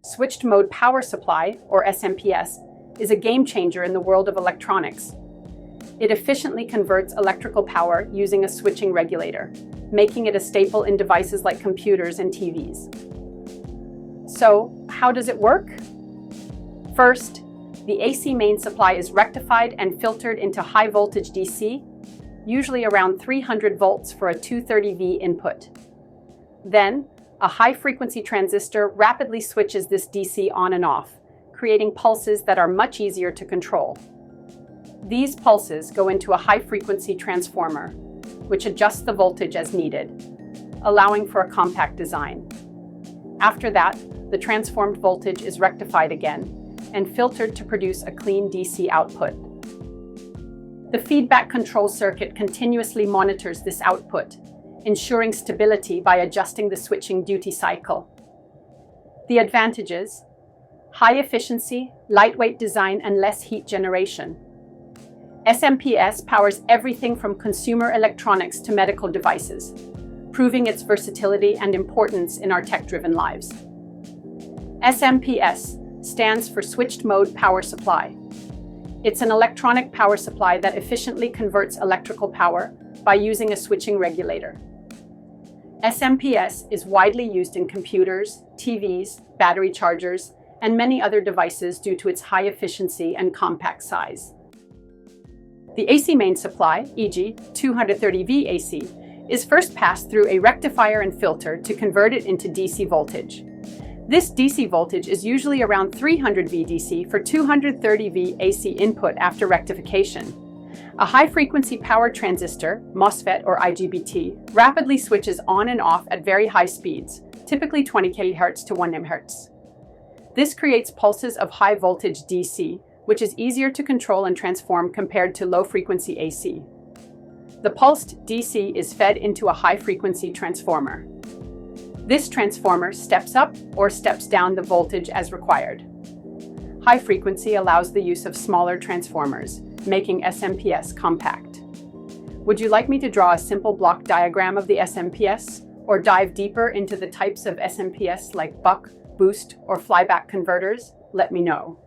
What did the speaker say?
Switched mode power supply, or SMPS, is a game changer in the world of electronics. It efficiently converts electrical power using a switching regulator, making it a staple in devices like computers and TVs. So, how does it work? First, the AC main supply is rectified and filtered into high voltage DC, usually around 300 volts for a 230V input. Then, a high-frequency transistor rapidly switches this DC on and off, creating pulses that are much easier to control. These pulses go into a high-frequency transformer, which adjusts the voltage as needed, allowing for a compact design. After that, the transformed voltage is rectified again and filtered to produce a clean DC output. The feedback control circuit continuously monitors this output, ensuring stability by adjusting the switching duty cycle. The advantages: high efficiency, lightweight design, and less heat generation. SMPS powers everything from consumer electronics to medical devices, proving its versatility and importance in our tech-driven lives. SMPS stands for Switched Mode Power Supply. It's an electronic power supply that efficiently converts electrical power by using a switching regulator. SMPS is widely used in computers, TVs, battery chargers, and many other devices due to its high efficiency and compact size. The AC main supply, e.g. 230V AC, is first passed through a rectifier and filter to convert it into DC voltage. This DC voltage is usually around 300V DC for 230V AC input after rectification. A high-frequency power transistor, MOSFET or IGBT, rapidly switches on and off at very high speeds, typically 20 kHz to 1 MHz. This creates pulses of high-voltage DC, which is easier to control and transform compared to low-frequency AC. The pulsed DC is fed into a high-frequency transformer. This transformer steps up or steps down the voltage as required. High frequency allows the use of smaller transformers, making SMPS compact. Would you like me to draw a simple block diagram of the SMPS, or dive deeper into the types of SMPS like buck, boost, or flyback converters? Let me know.